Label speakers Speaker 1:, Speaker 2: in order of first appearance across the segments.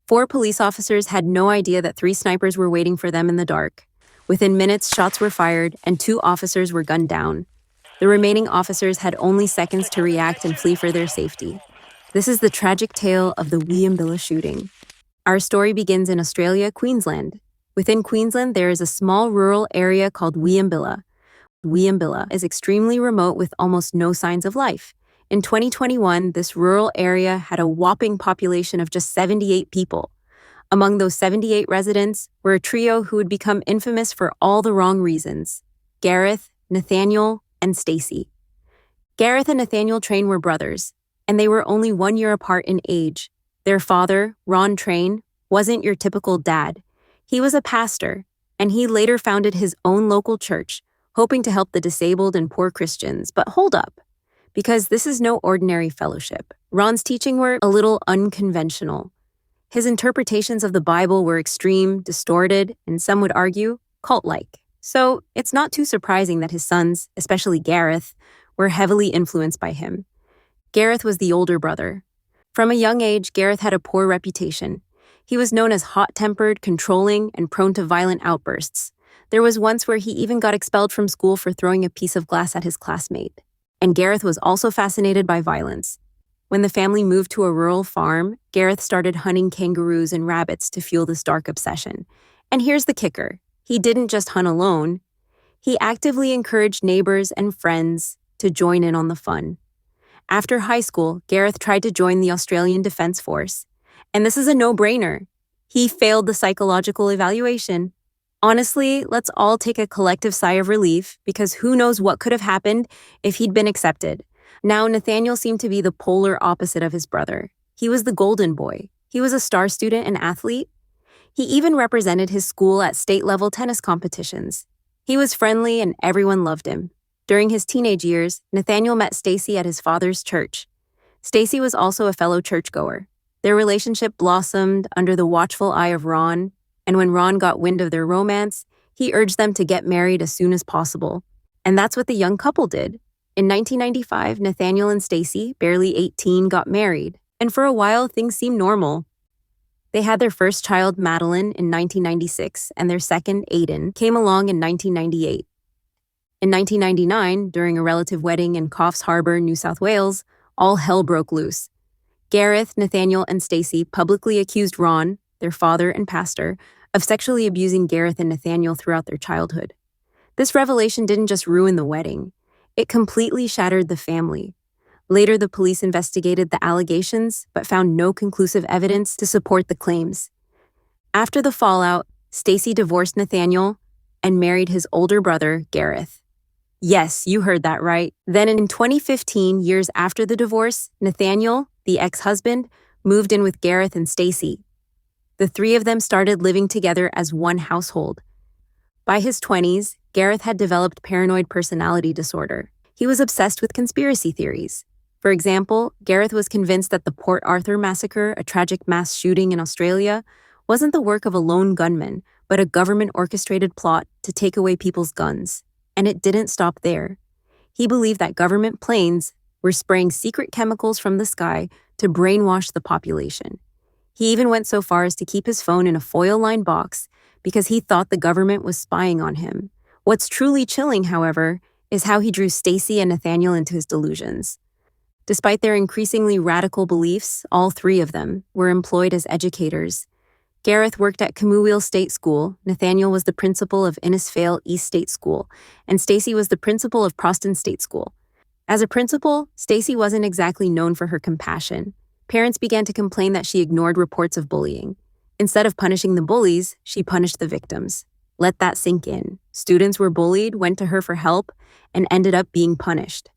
Speaker 1: 4 police officers had no idea that 3 snipers were waiting for them in the dark. Within minutes, shots were fired and 2 officers were gunned down. The remaining officers had only seconds to react and flee for their safety. This is the tragic tale of the Wieambilla shooting. Our story begins in Australia, Queensland. Within Queensland, there is a small rural area called Wieambilla. Wieambilla is extremely remote with almost no signs of life. In 2021, this rural area had a whopping population of just 78 people. Among those 78 residents were a trio who would become infamous for all the wrong reasons: Gareth, Nathaniel, and Stacey. Gareth and Nathaniel Train were brothers, and they were only 1 year apart in age. Their father, Ron Train, wasn't your typical dad. He was a pastor, and he later founded his own local church, hoping to help the disabled and poor Christians. But hold up, because this is no ordinary fellowship. Ron's teaching were a little unconventional. His interpretations of the Bible were extreme, distorted, and some would argue, cult-like. So it's not too surprising that his sons, especially Gareth, were heavily influenced by him. Gareth was the older brother. From a young age, Gareth had a poor reputation. He was known as hot-tempered, controlling, and prone to violent outbursts. There was once where he even got expelled from school for throwing a piece of glass at his classmate. And Gareth was also fascinated by violence. When the family moved to a rural farm, Gareth started hunting kangaroos and rabbits to fuel this dark obsession. And here's the kicker. He didn't just hunt alone. He actively encouraged neighbors and friends to join in on the fun. After high school, Gareth tried to join the Australian Defence Force. And this is a no-brainer. He failed the psychological evaluation. Honestly, let's all take a collective sigh of relief, because who knows what could have happened if he'd been accepted. Now, Nathaniel seemed to be the polar opposite of his brother. He was the golden boy. He was a star student and athlete. He even represented his school at state-level tennis competitions. He was friendly and everyone loved him. During his teenage years, Nathaniel met Stacey at his father's church. Stacey was also a fellow churchgoer. Their relationship blossomed under the watchful eye of Ron, and when Ron got wind of their romance, he urged them to get married as soon as possible. And that's what the young couple did. In 1995, Nathaniel and Stacey, barely 18, got married, and for a while things seemed normal. They had their first child, Madeline, in 1996, and their second, Aiden, came along in 1998. In 1999, during a relative wedding in Coffs Harbour, New South Wales, all hell broke loose. Gareth, Nathaniel, and Stacey publicly accused Ron, their father and pastor, of sexually abusing Gareth and Nathaniel throughout their childhood. This revelation didn't just ruin the wedding. It completely shattered the family. Later, the police investigated the allegations, but found no conclusive evidence to support the claims. After the fallout, Stacey divorced Nathaniel and married his older brother, Gareth. Yes, you heard that right. Then in 2015, years after the divorce, Nathaniel, the ex-husband, moved in with Gareth and Stacey. The 3 of them started living together as one household. By his 20s, Gareth had developed paranoid personality disorder. He was obsessed with conspiracy theories. For example, Gareth was convinced that the Port Arthur massacre, a tragic mass shooting in Australia, wasn't the work of a lone gunman, but a government-orchestrated plot to take away people's guns. And it didn't stop there. He believed that government planes were spraying secret chemicals from the sky to brainwash the population. He even went so far as to keep his phone in a foil-lined box because he thought the government was spying on him. What's truly chilling, however, is how he drew Stacey and Nathaniel into his delusions. Despite their increasingly radical beliefs, all 3 of them were employed as educators. Gareth worked at Camooweal State School, Nathaniel was the principal of Innisfail East State School, and Stacey was the principal of Proston State School. As a principal, Stacey wasn't exactly known for her compassion. Parents began to complain that she ignored reports of bullying. Instead of punishing the bullies, she punished the victims. Let that sink in. Students were bullied, went to her for help, and ended up being punished.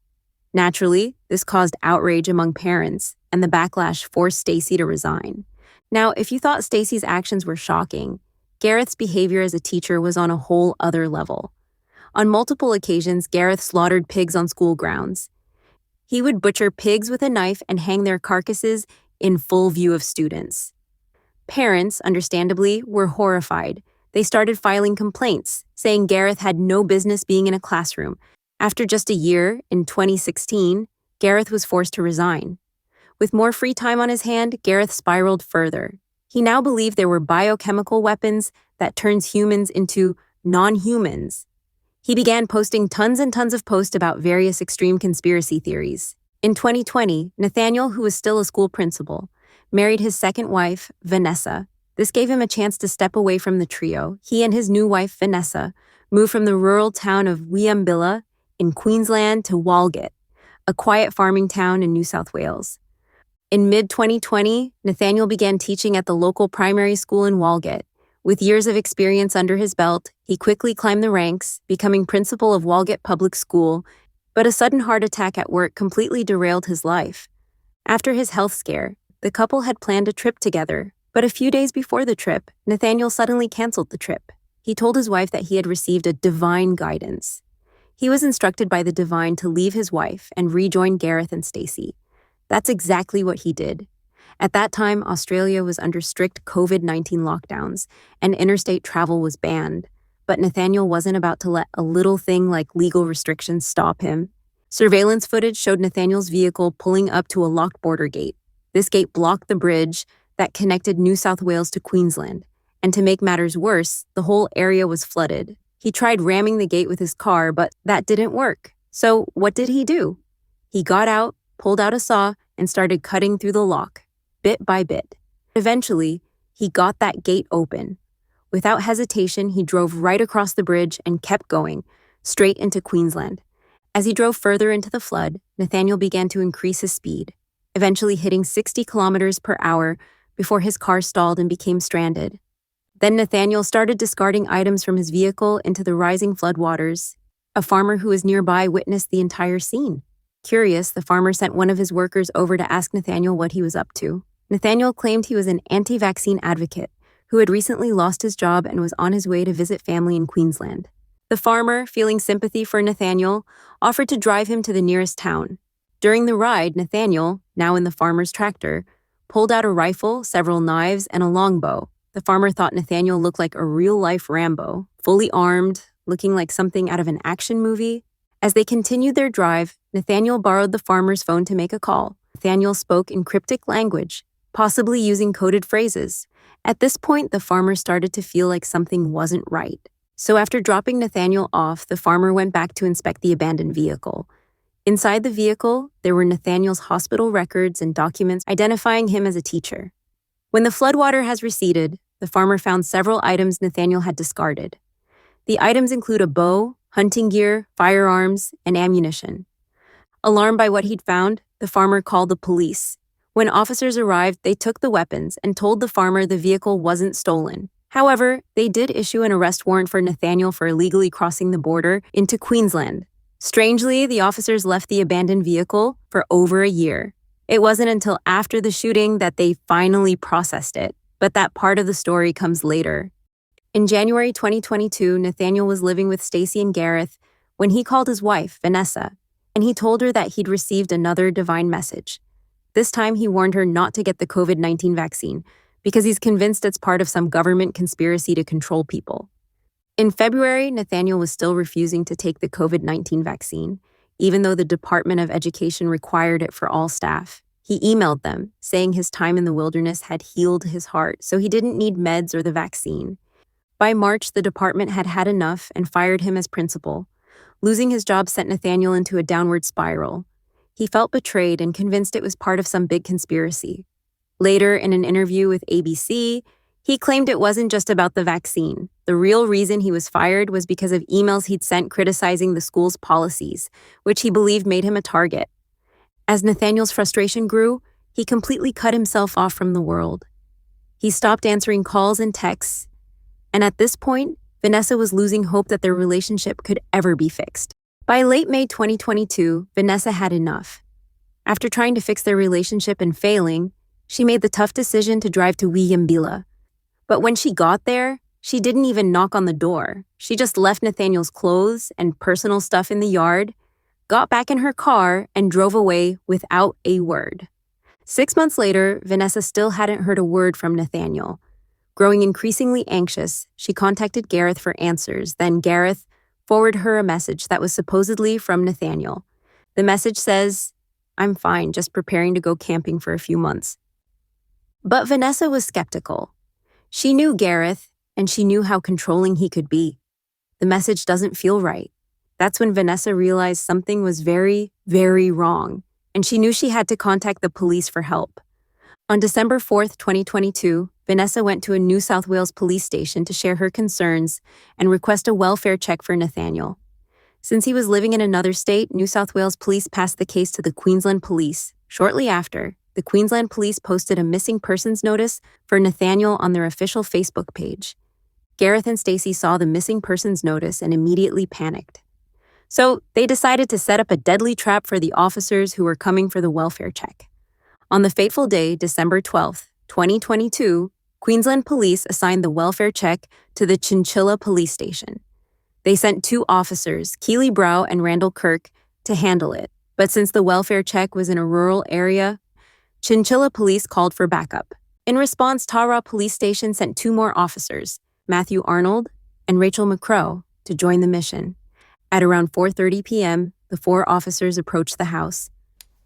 Speaker 1: Naturally, this caused outrage among parents, and the backlash forced Stacey to resign. Now, if you thought Stacey's actions were shocking, Gareth's behavior as a teacher was on a whole other level. On multiple occasions, Gareth slaughtered pigs on school grounds. He would butcher pigs with a knife and hang their carcasses in full view of students. Parents, understandably, were horrified. They started filing complaints, saying Gareth had no business being in a classroom. After just a year, in 2016, Gareth was forced to resign. With more free time on his hand, Gareth spiraled further. He now believed there were biochemical weapons that turns humans into non-humans. He began posting tons and tons of posts about various extreme conspiracy theories. In 2020, Nathaniel, who was still a school principal, married his second wife, Vanessa. This gave him a chance to step away from the trio. He and his new wife, Vanessa, moved from the rural town of Wieambilla in Queensland to Walgett, a quiet farming town in New South Wales. In mid-2020, Nathaniel began teaching at the local primary school in Walgett. With years of experience under his belt, he quickly climbed the ranks, becoming principal of Walgett Public School, but a sudden heart attack at work completely derailed his life. After his health scare, the couple had planned a trip together, but a few days before the trip, Nathaniel suddenly canceled the trip. He told his wife that he had received a divine guidance. He was instructed by the divine to leave his wife and rejoin Gareth and Stacy. That's exactly what he did. At that time, Australia was under strict COVID-19 lockdowns, and interstate travel was banned. But Nathaniel wasn't about to let a little thing like legal restrictions stop him. Surveillance footage showed Nathaniel's vehicle pulling up to a locked border gate. This gate blocked the bridge that connected New South Wales to Queensland. And to make matters worse, the whole area was flooded. He tried ramming the gate with his car, but that didn't work. So what did he do? He got out, pulled out a saw, and started cutting through the lock, bit by bit. Eventually, he got that gate open. Without hesitation, he drove right across the bridge and kept going, straight into Queensland. As he drove further into the flood, Nathaniel began to increase his speed, eventually hitting 60 kilometers per hour before his car stalled and became stranded. Then Nathaniel started discarding items from his vehicle into the rising floodwaters. A farmer who was nearby witnessed the entire scene. Curious, the farmer sent one of his workers over to ask Nathaniel what he was up to. Nathaniel claimed he was an anti-vaccine advocate who had recently lost his job and was on his way to visit family in Queensland. The farmer, feeling sympathy for Nathaniel, offered to drive him to the nearest town. During the ride, Nathaniel, now in the farmer's tractor, pulled out a rifle, several knives, and a longbow. The farmer thought Nathaniel looked like a real-life Rambo, fully armed, looking like something out of an action movie. As they continued their drive, Nathaniel borrowed the farmer's phone to make a call. Nathaniel spoke in cryptic language, possibly using coded phrases. At this point, the farmer started to feel like something wasn't right. So after dropping Nathaniel off, the farmer went back to inspect the abandoned vehicle. Inside the vehicle, there were Nathaniel's hospital records and documents identifying him as a teacher. When the floodwater has receded, the farmer found several items Nathaniel had discarded. The items include a bow, hunting gear, firearms, and ammunition. Alarmed by what he'd found, the farmer called the police. When officers arrived, they took the weapons and told the farmer the vehicle wasn't stolen. However, they did issue an arrest warrant for Nathaniel for illegally crossing the border into Queensland. Strangely, the officers left the abandoned vehicle for over a year. It wasn't until after the shooting that they finally processed it, but that part of the story comes later. In January 2022, Nathaniel was living with Stacy and Gareth when he called his wife, Vanessa, and he told her that he'd received another divine message. This time, he warned her not to get the COVID-19 vaccine because he's convinced it's part of some government conspiracy to control people. In February, Nathaniel was still refusing to take the COVID-19 vaccine, even though the Department of Education required it for all staff. He emailed them, saying his time in the wilderness had healed his heart, so he didn't need meds or the vaccine. By March, the department had had enough and fired him as principal. Losing his job sent Nathaniel into a downward spiral. He felt betrayed and convinced it was part of some big conspiracy. Later, in an interview with ABC, he claimed it wasn't just about the vaccine. The real reason he was fired was because of emails he'd sent criticizing the school's policies, which he believed made him a target. As Nathaniel's frustration grew, he completely cut himself off from the world. He stopped answering calls and texts, and at this point, Vanessa was losing hope that their relationship could ever be fixed. By late May 2022, Vanessa had enough. After trying to fix their relationship and failing, she made the tough decision to drive to Wieambilla. But when she got there, she didn't even knock on the door. She just left Nathaniel's clothes and personal stuff in the yard, got back in her car, and drove away without a word. 6 months later, Vanessa still hadn't heard a word from Nathaniel. Growing increasingly anxious, she contacted Gareth for answers. Then Gareth forwarded her a message that was supposedly from Nathaniel. The message says, "I'm fine, just preparing to go camping for a few months." But Vanessa was skeptical. She knew Gareth, and she knew how controlling he could be. The message doesn't feel right. That's when Vanessa realized something was very, very wrong, and she knew she had to contact the police for help. On December 4th, 2022, Vanessa went to a New South Wales police station to share her concerns and request a welfare check for Nathaniel. Since he was living in another state, New South Wales police passed the case to the Queensland Police. Shortly after, the Queensland Police posted a missing persons notice for Nathaniel on their official Facebook page. Gareth and Stacey saw the missing persons notice and immediately panicked. So they decided to set up a deadly trap for the officers who were coming for the welfare check. On the fateful day, December 12th, 2022, Queensland Police assigned the welfare check to the Chinchilla Police Station. They sent 2 officers, Keely Brow and Randall Kirk, to handle it. But since the welfare check was in a rural area, Chinchilla Police called for backup. In response, Tara Police Station sent 2 more officers, Matthew Arnold and Rachel McCrow, to join the mission. At around 4:30 p.m., the 4 officers approached the house.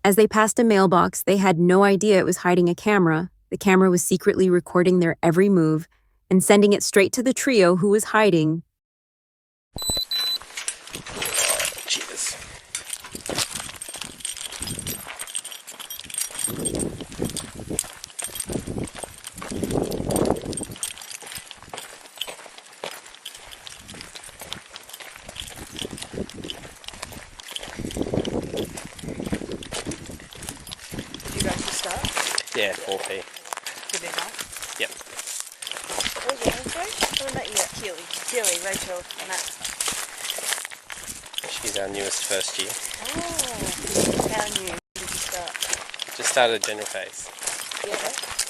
Speaker 1: As they passed a mailbox, they had no idea it was hiding a camera. The camera was secretly recording their every move and sending it straight to the trio who was hiding.
Speaker 2: Cheers. Yeah, 4p.
Speaker 3: Give it enough.
Speaker 2: Yep.
Speaker 3: What was your name, sorry? I haven't met you yet. Keely, Rachel, and Matt.
Speaker 2: She's our newest first year.
Speaker 3: Oh, how new did you start?
Speaker 2: Just started general phase.
Speaker 3: Yeah.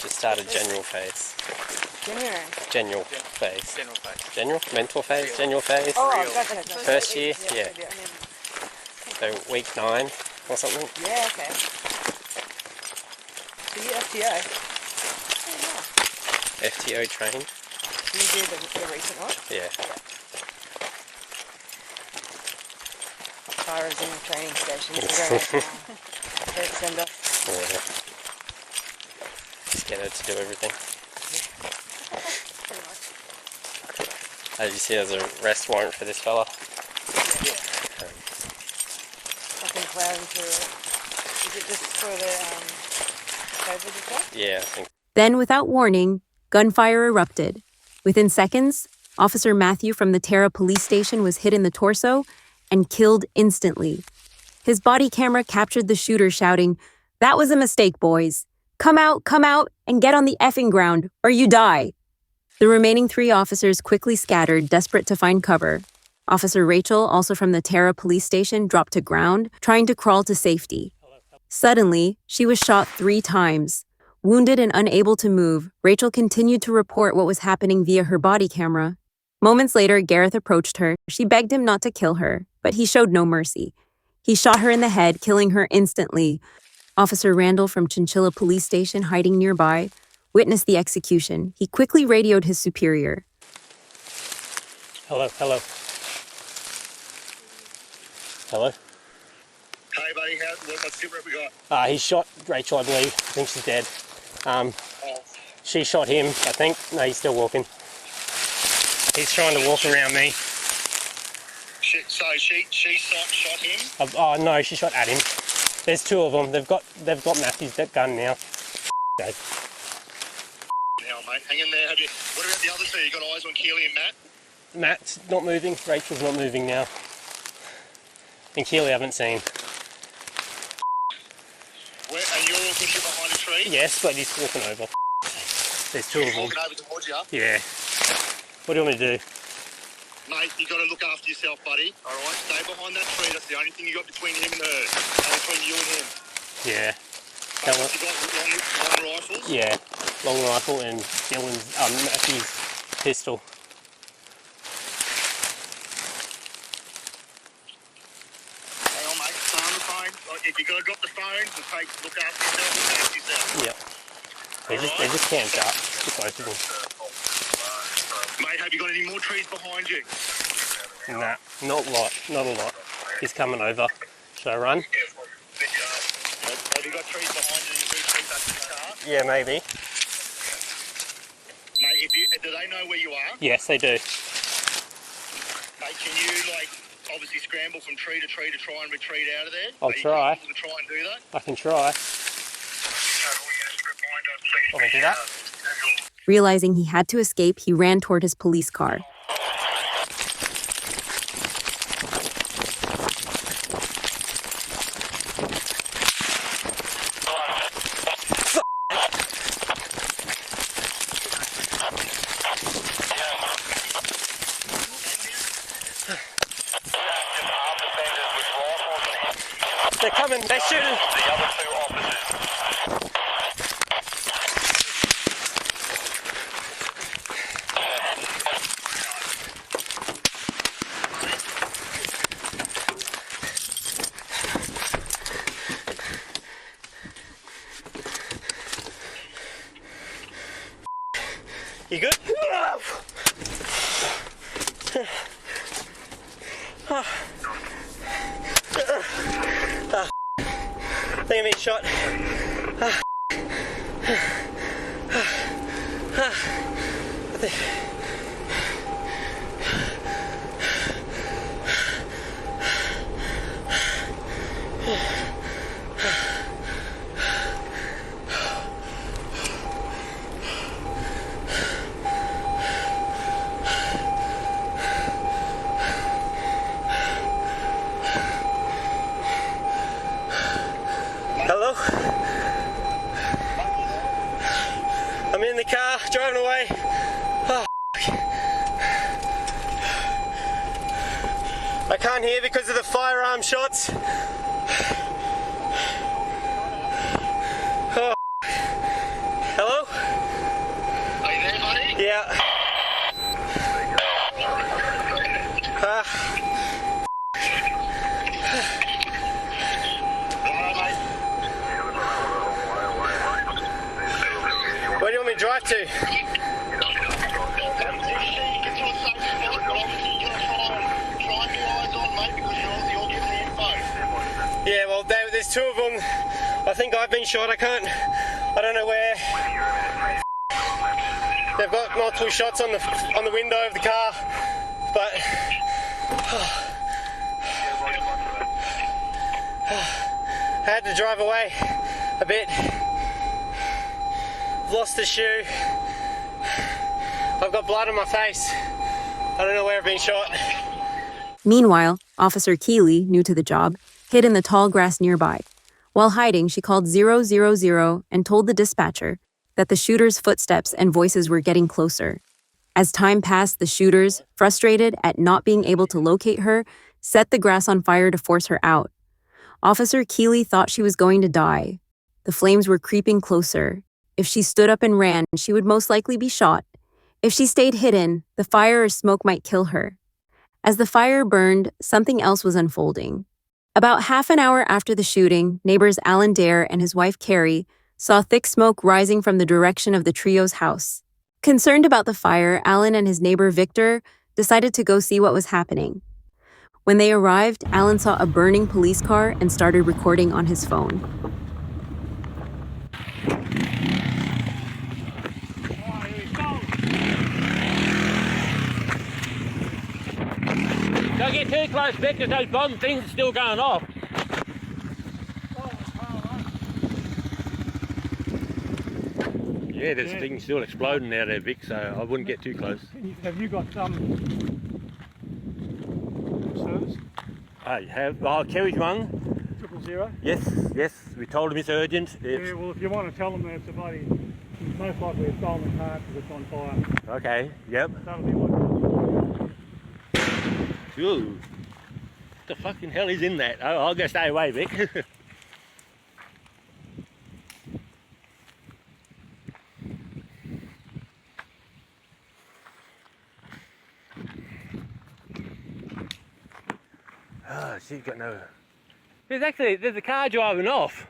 Speaker 2: Just started general phase.
Speaker 3: January.
Speaker 2: General phase. General? Mental phase? General phase?
Speaker 3: Oh, gotcha.
Speaker 2: First year? Yeah.
Speaker 3: Yeah.
Speaker 2: So week 9 or something?
Speaker 3: Yeah, okay. So you FTO? Oh, yeah.
Speaker 2: FTO trained?
Speaker 3: So you did the recent one?
Speaker 2: Yeah.
Speaker 3: Tara's in the training station. So great send off.
Speaker 2: Yeah. Just get her to do everything.
Speaker 3: Pretty much.
Speaker 2: As you see, there's a arrest warrant for this fella.
Speaker 3: Yeah. I think plowing through it. Is it just for the COVID and stuff?
Speaker 2: Yeah, I think.
Speaker 1: Then, without warning, gunfire erupted. Within seconds, Officer Matthew from the Tara police station was hit in the torso and killed instantly. His body camera captured the shooter shouting, "That was a mistake, boys. Come out, and get on the effing ground, or you die." The remaining 3 officers quickly scattered, desperate to find cover. Officer Rachel, also from the Tara police station, dropped to ground, trying to crawl to safety. Suddenly, she was shot 3 times. Wounded and unable to move, Rachel continued to report what was happening via her body camera. Moments later, Gareth approached her. She begged him not to kill her, but he showed no mercy. He shot her in the head, killing her instantly. Officer Randall from Chinchilla Police Station, hiding nearby, witnessed the execution. He quickly radioed his superior.
Speaker 2: Hello. Hello?
Speaker 4: Hey buddy, what's the rep we got?
Speaker 2: He shot Rachel, I believe. I think she's dead. She shot him, I think. No, he's still walking. He's trying to walk around me.
Speaker 4: She shot him?
Speaker 2: Oh no, she shot at him. There's 2 of them. They've got Matthew's gun now.
Speaker 4: Now, mate, hang in there. What about the other 2? You got eyes on Keely and Matt?
Speaker 2: Matt's not moving. Rachel's not moving now. And Keely I haven't seen.
Speaker 4: And you're pushing behind a tree?
Speaker 2: Yes, but he's walking over. There's 2 of them.
Speaker 4: Walking over towards you?
Speaker 2: Yeah. What do you want me to do?
Speaker 4: Mate, you got to look after yourself, buddy. All right, stay behind that tree. That's the only thing you got between him and her. And between you and him.
Speaker 2: Yeah.
Speaker 4: You got long rifles?
Speaker 2: Yeah. Long rifle and Matthew's pistol.
Speaker 4: Hang on, mate. Stay on the phone. If you got to drop the phone, look after yourself and protect yourself.
Speaker 2: Yeah. They're just camped up. Just both of them.
Speaker 4: Mate, have you got any more trees behind you?
Speaker 2: Nah, not a lot. He's coming over. Should I run?
Speaker 4: Have you got trees behind you and you retreat back to the car?
Speaker 2: Yeah, maybe.
Speaker 4: Mate, do they know where you are?
Speaker 2: Yes, they do.
Speaker 4: Mate, can you, like, obviously scramble from tree to try and retreat out of there?
Speaker 2: I'll try.
Speaker 4: To try and do that?
Speaker 2: I can try. I can do that.
Speaker 1: Realizing he had to escape, he ran toward his police car.
Speaker 2: They're coming, they're shooting.
Speaker 4: The other 2 officers.
Speaker 2: You good? I think I'm being shot. Hello? I'm in the car, driving away. Oh, I can't hear because of the firearm shots. Oh. Hello?
Speaker 4: Are you there, buddy?
Speaker 2: Yeah. Where do you want me to drive to? Yeah, well, there's 2 of them. I think I've been shot. I don't know where. They've got multiple shots on the window of the car, but I had to drive away a bit. I've lost a shoe. I've got blood on my face. I don't know where I've been shot.
Speaker 1: Meanwhile, Officer Keeley, new to the job, hid in the tall grass nearby. While hiding, she called 000 and told the dispatcher that the shooter's footsteps and voices were getting closer. As time passed, the shooters, frustrated at not being able to locate her, set the grass on fire to force her out. Officer Keeley thought she was going to die. The flames were creeping closer. If she stood up and ran, she would most likely be shot. If she stayed hidden, the fire or smoke might kill her. As the fire burned, something else was unfolding. About half an hour after the shooting, neighbors Alan Dare and his wife Carrie saw thick smoke rising from the direction of the trio's house. Concerned about the fire, Alan and his neighbor Victor decided to go see what was happening. When they arrived, Alan saw a burning police car and started recording on his phone.
Speaker 5: Don't get too close, Vic, because those bomb things are still going off. Yeah, there's things still exploding out there, Vic, so I wouldn't get too close.
Speaker 6: Have you got service?
Speaker 5: I have. Oh, Kerry's one.
Speaker 6: 000?
Speaker 5: Yes, we told him it's urgent.
Speaker 6: Yeah, well, if you want to tell them that it's a bloody, it's most likely a stolen car because it's on fire.
Speaker 5: Okay, yep.
Speaker 6: That'll be what.
Speaker 5: Ooh. What the fucking hell is in that? Oh, I'll go stay away, Vic. Oh, she's got no... There's a car driving off.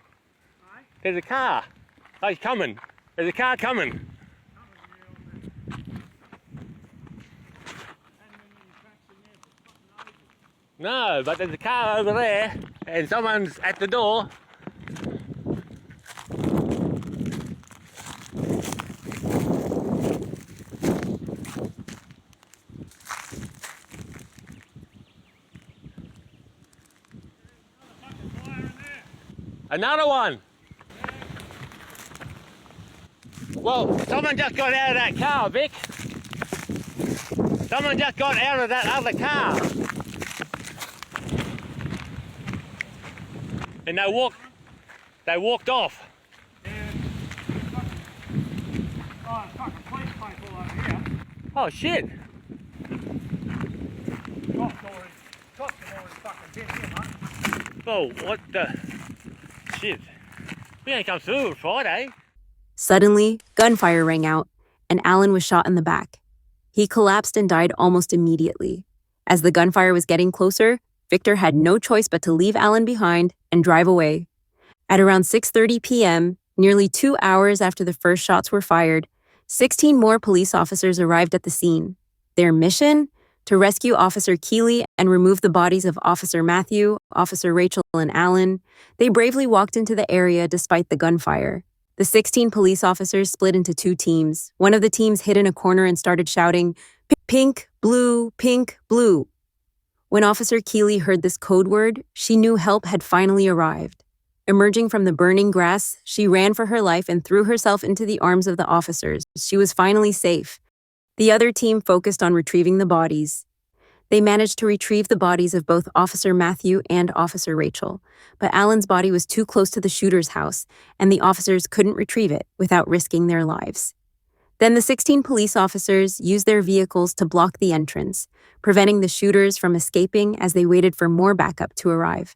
Speaker 6: Aye?
Speaker 5: There's a car. Oh, he's coming. There's a car coming. No, but there's a car over there and someone's at the door. Another one. Well, someone just got out of that car, Vic. Someone just got out of that other car. And they walked off.
Speaker 6: Oh, fucking police paint all over here.
Speaker 5: Oh shit.
Speaker 6: Cops have already fucking been here, mate.
Speaker 5: Oh, what the shit. We ain't come through on Friday.
Speaker 1: Suddenly, gunfire rang out, and Alan was shot in the back. He collapsed and died almost immediately. As the gunfire was getting closer, Victor had no choice but to leave Alan behind and drive away. At around 6:30 p.m., nearly 2 hours after the first shots were fired, 16 more police officers arrived at the scene. Their mission? To rescue Officer Keeley and remove the bodies of Officer Matthew, Officer Rachel, and Alan. They bravely walked into the area despite the gunfire. The 16 police officers split into 2 teams. One of the teams hid in a corner and started shouting, "Pink, blue, pink, blue." When Officer Keeley heard this code word, she knew help had finally arrived. Emerging from the burning grass, she ran for her life and threw herself into the arms of the officers. She was finally safe. The other team focused on retrieving the bodies. They managed to retrieve the bodies of both Officer Matthew and Officer Rachel, but Alan's body was too close to the shooter's house, and the officers couldn't retrieve it without risking their lives. Then the 16 police officers used their vehicles to block the entrance, preventing the shooters from escaping as they waited for more backup to arrive.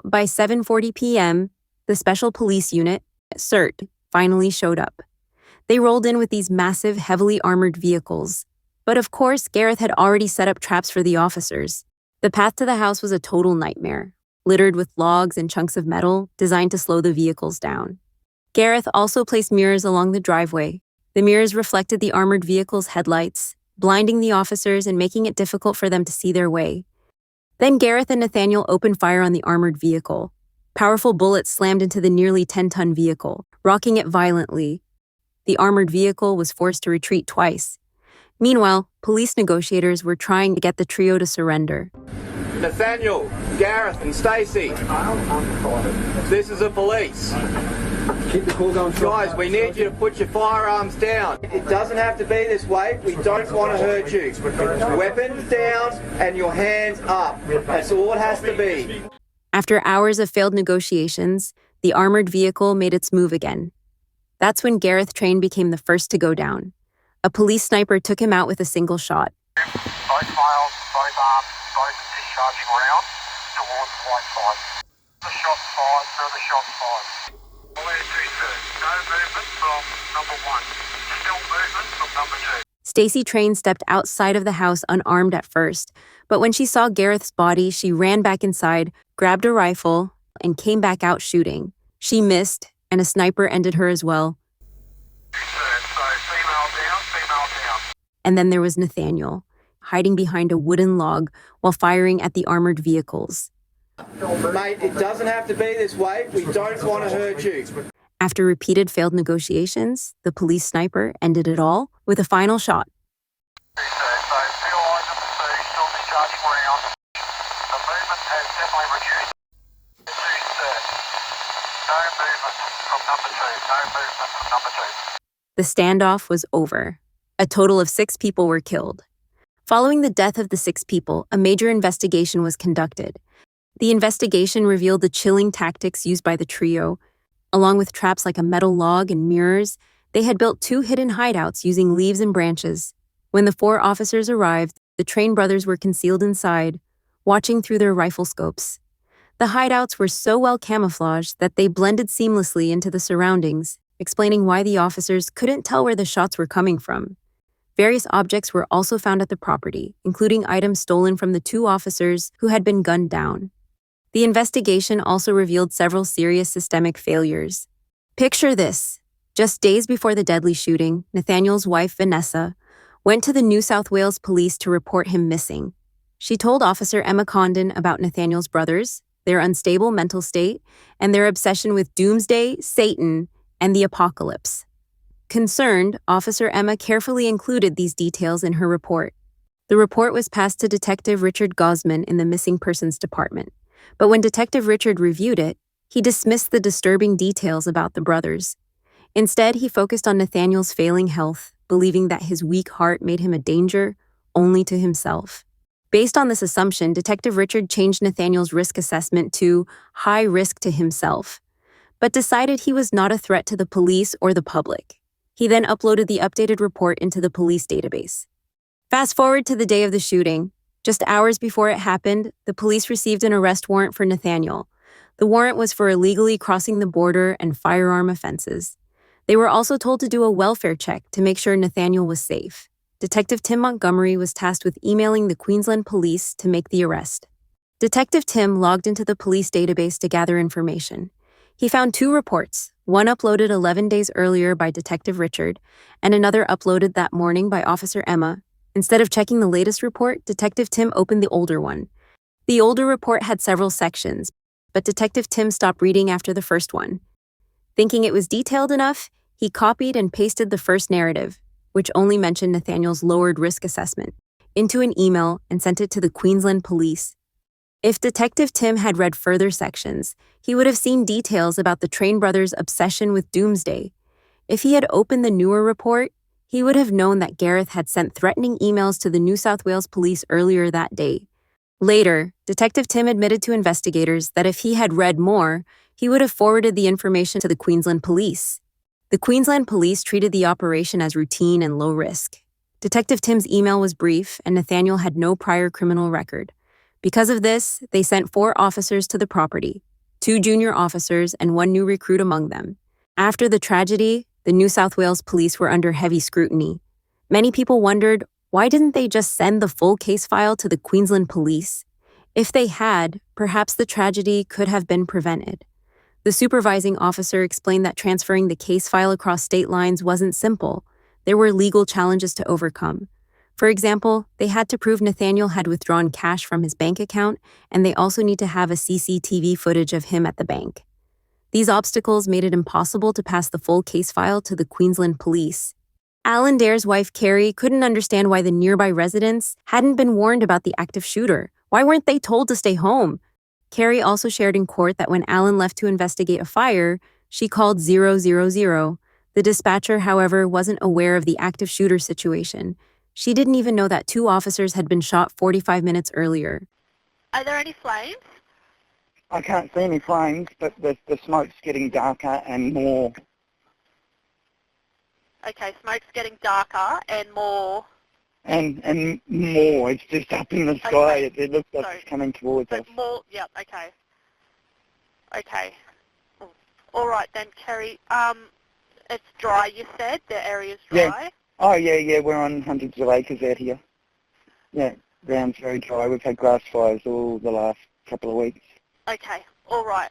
Speaker 1: By 7:40 p.m., the Special Police Unit, CERT, finally showed up. They rolled in with these massive, heavily armored vehicles. But of course, Gareth had already set up traps for the officers. The path to the house was a total nightmare, littered with logs and chunks of metal designed to slow the vehicles down. Gareth also placed mirrors along the driveway. The mirrors reflected the armored vehicle's headlights, blinding the officers and making it difficult for them to see their way. Then Gareth and Nathaniel opened fire on the armored vehicle. Powerful bullets slammed into the nearly 10-ton vehicle, rocking it violently. The armored vehicle was forced to retreat twice. Meanwhile, police negotiators were trying to get the trio to surrender.
Speaker 7: Nathaniel, Gareth, and Stacey. This is the police.
Speaker 8: Keep the call going.
Speaker 7: Guys, we need you to put your firearms down. It doesn't have to be this way. We don't want to hurt you. Weapons down and your hands up. That's all it has to be.
Speaker 1: After hours of failed negotiations, the armored vehicle made its move again. That's when Gareth Train became the first to go down. A police sniper took him out with a single shot.
Speaker 4: Both males, both arms, both discharging rounds towards the white side. The shots fired, further shots fired. All air 2-3. No movement from number 1. Still movement from number 2.
Speaker 1: Stacey Train stepped outside of the house unarmed at first, but when she saw Gareth's body, she ran back inside, grabbed a rifle, and came back out shooting. She missed, and a sniper ended her as well. And then there was Nathaniel, hiding behind a wooden log while firing at the armored vehicles.
Speaker 7: Mate, it doesn't have to be this way. We don't want to hurt you.
Speaker 1: After repeated failed negotiations, the police sniper ended it all with a final shot.
Speaker 4: So, still eyes at the sea, still discharging rounds. The movement has definitely reduced. 2-3. No movement from number 2. No movement from number 2.
Speaker 1: The standoff was over. A total of 6 people were killed. Following the death of the 6 people, a major investigation was conducted. The investigation revealed the chilling tactics used by the trio. Along with traps like a metal log and mirrors, they had built 2 hidden hideouts using leaves and branches. When the 4 officers arrived, the Train brothers were concealed inside, watching through their rifle scopes. The hideouts were so well camouflaged that they blended seamlessly into the surroundings, explaining why the officers couldn't tell where the shots were coming from. Various objects were also found at the property, including items stolen from the 2 officers who had been gunned down. The investigation also revealed several serious systemic failures. Picture this. Just days before the deadly shooting, Nathaniel's wife, Vanessa, went to the New South Wales police to report him missing. She told Officer Emma Condon about Nathaniel's brothers, their unstable mental state, and their obsession with doomsday, Satan, and the apocalypse. Concerned, Officer Emma carefully included these details in her report. The report was passed to Detective Richard Gosman in the Missing Persons Department. But when Detective Richard reviewed it, He dismissed the disturbing details about the brothers. Instead, he focused on Nathaniel's failing health, believing that his weak heart made him a danger only to himself. Based on this assumption, Detective Richard changed Nathaniel's risk assessment to high risk to himself, but decided he was not a threat to the police or the public. He then uploaded the updated report into the police database. Fast forward to the day of the shooting. Just hours before it happened, the police received an arrest warrant for Nathaniel. The warrant was for illegally crossing the border and firearm offenses. They were also told to do a welfare check to make sure Nathaniel was safe. Detective Tim Montgomery was tasked with emailing the Queensland police to make the arrest. Detective Tim logged into the police database to gather information. He found 2 reports, one uploaded 11 days earlier by Detective Richard, and another uploaded that morning by Officer Emma. Instead of checking the latest report, Detective Tim opened the older one. The older report had several sections, but Detective Tim stopped reading after the first one. Thinking it was detailed enough, he copied and pasted the first narrative, which only mentioned Nathaniel's lowered risk assessment, into an email and sent it to the Queensland police. If Detective Tim had read further sections, he would have seen details about the Train brothers' obsession with doomsday. If he had opened the newer report, he would have known that Gareth had sent threatening emails to the New South Wales police earlier that day. Later, Detective Tim admitted to investigators that if he had read more, he would have forwarded the information to the Queensland police. The Queensland police treated the operation as routine and low risk. Detective Tim's email was brief, and Nathaniel had no prior criminal record. Because of this, they sent 4 officers to the property, 2 junior officers and 1 new recruit among them. After the tragedy, the New South Wales police were under heavy scrutiny. Many people wondered, why didn't they just send the full case file to the Queensland police? If they had, perhaps the tragedy could have been prevented. The supervising officer explained that transferring the case file across state lines wasn't simple. There were legal challenges to overcome. For example, they had to prove Nathaniel had withdrawn cash from his bank account, and they also need to have a CCTV footage of him at the bank. These obstacles made it impossible to pass the full case file to the Queensland police. Alan Dare's wife, Carrie, couldn't understand why the nearby residents hadn't been warned about the active shooter. Why weren't they told to stay home? Carrie also shared in court that when Alan left to investigate a fire, she called 000. The dispatcher, however, wasn't aware of the active shooter situation. She didn't even know that 2 officers had been shot 45 minutes earlier.
Speaker 3: Are there any flames?
Speaker 8: I can't see any flames, but the smoke's getting darker and more.
Speaker 3: Okay, smoke's getting darker and more.
Speaker 8: And more. It's just up in the sky.
Speaker 3: Okay.
Speaker 8: It looks like it's coming towards us.
Speaker 3: But more, yeah, okay. Okay. All right then, Kerry. It's dry, you said? The area's dry?
Speaker 8: Yeah. Oh, yeah, we're on hundreds of acres out here. Yeah, ground's very dry. We've had grass fires all the last couple of weeks.
Speaker 3: Okay, all right.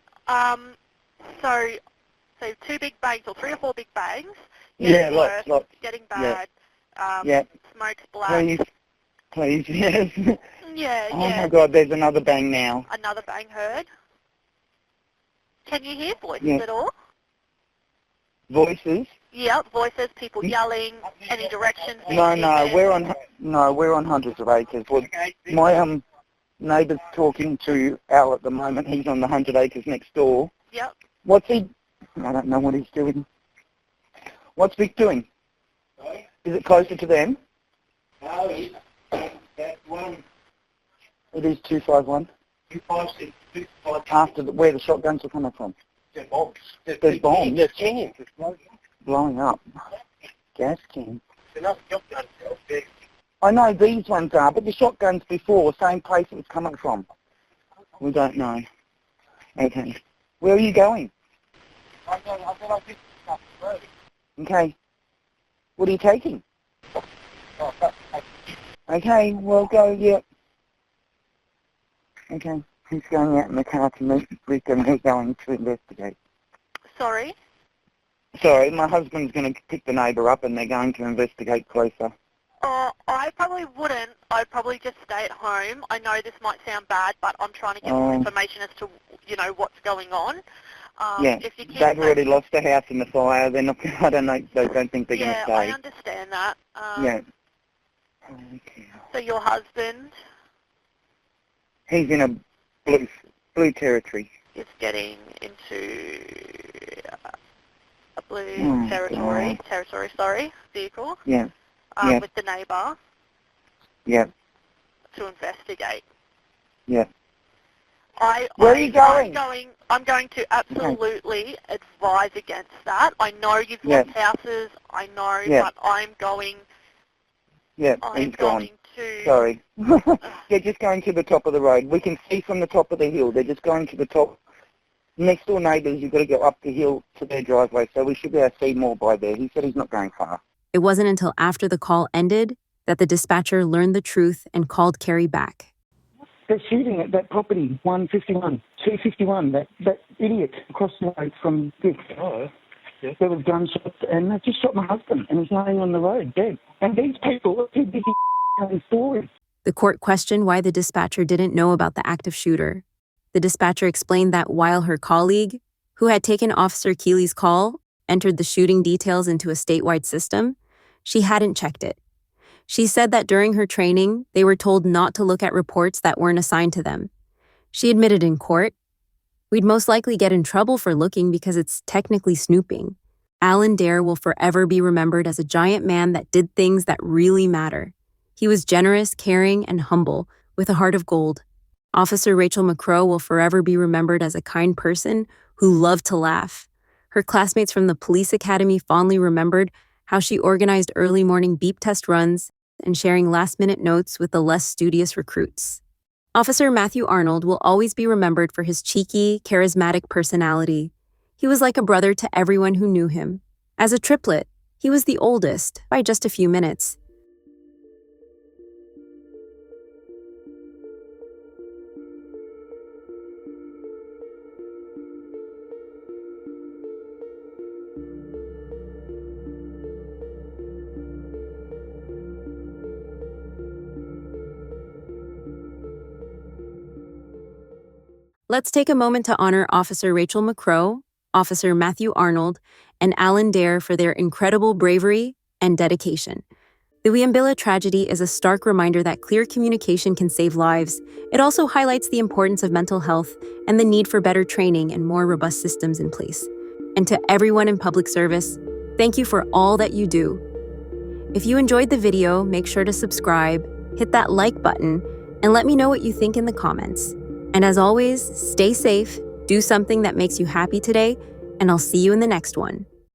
Speaker 3: So 2 big bangs, or 3 or 4 big bangs.
Speaker 8: Yeah,
Speaker 3: worse,
Speaker 8: lots.
Speaker 3: Getting bad.
Speaker 8: Yeah.
Speaker 3: Smoke's black.
Speaker 8: Please, yes.
Speaker 3: Yeah,
Speaker 8: Oh my God, there's another bang now.
Speaker 3: Another bang heard. Can you hear voices at all?
Speaker 8: Voices?
Speaker 3: Yeah, voices, people yelling, any directions.
Speaker 8: No, we're on hundreds of acres. Well, my neighbour's talking to Al at the moment. He's on the 100 acres next door.
Speaker 3: Yep.
Speaker 8: What's he? I don't know what he's doing. What's Vic doing? Is it closer to them?
Speaker 4: No, that's 1.
Speaker 8: It is 251.
Speaker 4: 256, 256.
Speaker 8: After where the shotguns are coming from.
Speaker 4: There's bombs.
Speaker 8: There's bombs.
Speaker 4: There's cans.
Speaker 8: Blowing up. Gas cans.
Speaker 4: There's enough shotguns out there.
Speaker 8: I know these ones are, but the shotguns before, same place it was coming from. We don't know. Okay. Where are you going?
Speaker 4: I've got this stuff.
Speaker 8: Okay. What are you taking? Okay, we'll go, yep. Okay, he's going out in the car to meet Rick and we're going to investigate.
Speaker 3: Sorry?
Speaker 8: Sorry, my husband's going to pick the neighbour up and they're going to investigate closer.
Speaker 3: I probably wouldn't. I'd probably just stay at home. I know this might sound bad, but I'm trying to get more information as to, what's going on.
Speaker 8: Yeah,
Speaker 3: if you
Speaker 8: they've already lost a house in the fire. They're not. I don't know. They don't think they're going to stay.
Speaker 3: Yeah, I understand that.
Speaker 8: Yeah. Okay.
Speaker 3: So your husband?
Speaker 8: He's in a blue territory.
Speaker 3: is getting into a blue territory, vehicle,
Speaker 8: Yeah. Yeah.
Speaker 3: with the neighbour
Speaker 8: Yeah.
Speaker 3: to investigate.
Speaker 8: Yeah.
Speaker 3: Where
Speaker 8: are you going?
Speaker 3: I'm going to absolutely advise against that. I know you've
Speaker 8: Yeah.
Speaker 3: lost houses. I know,
Speaker 8: Yeah.
Speaker 3: but I'm going.
Speaker 8: Yeah,
Speaker 3: I'm
Speaker 8: he's gone.
Speaker 3: going to.
Speaker 8: Sorry. They're just going to the top of the road. We can see from the top of the hill. They're just going to the top. Next door neighbours, you've got to go up the hill to their driveway, so we should be able to see more by there. He said he's not going far.
Speaker 1: It wasn't until after the call ended that the dispatcher learned the truth and called Carrie back.
Speaker 8: They're shooting at that property, 151, 251, that idiot across the road from Dick.
Speaker 6: Oh, yeah.
Speaker 8: There was gunshots, and they just shot my husband, and he's lying on the road, dead. And these people are too busy telling stories.
Speaker 1: The court questioned why the dispatcher didn't know about the active shooter. The dispatcher explained that while her colleague, who had taken Officer Keeley's call, entered the shooting details into a statewide system, she hadn't checked it. She said that during her training, they were told not to look at reports that weren't assigned to them. She admitted in court, "We'd most likely get in trouble for looking because it's technically snooping." Alan Dare will forever be remembered as a giant man that did things that really matter. He was generous, caring, and humble, with a heart of gold. Officer Rachel McCrow will forever be remembered as a kind person who loved to laugh. Her classmates from the police academy fondly remembered how she organized early morning beep test runs and sharing last-minute notes with the less studious recruits. Officer Matthew Arnold will always be remembered for his cheeky, charismatic personality. He was like a brother to everyone who knew him. As a triplet, he was the oldest by just a few minutes. Let's take a moment to honor Officer Rachel McCrow, Officer Matthew Arnold, and Alan Dare for their incredible bravery and dedication. The Wieambilla tragedy is a stark reminder that clear communication can save lives. It also highlights the importance of mental health and the need for better training and more robust systems in place. And to everyone in public service, thank you for all that you do. If you enjoyed the video, make sure to subscribe, hit that like button, and let me know what you think in the comments. And as always, stay safe, do something that makes you happy today, and I'll see you in the next one.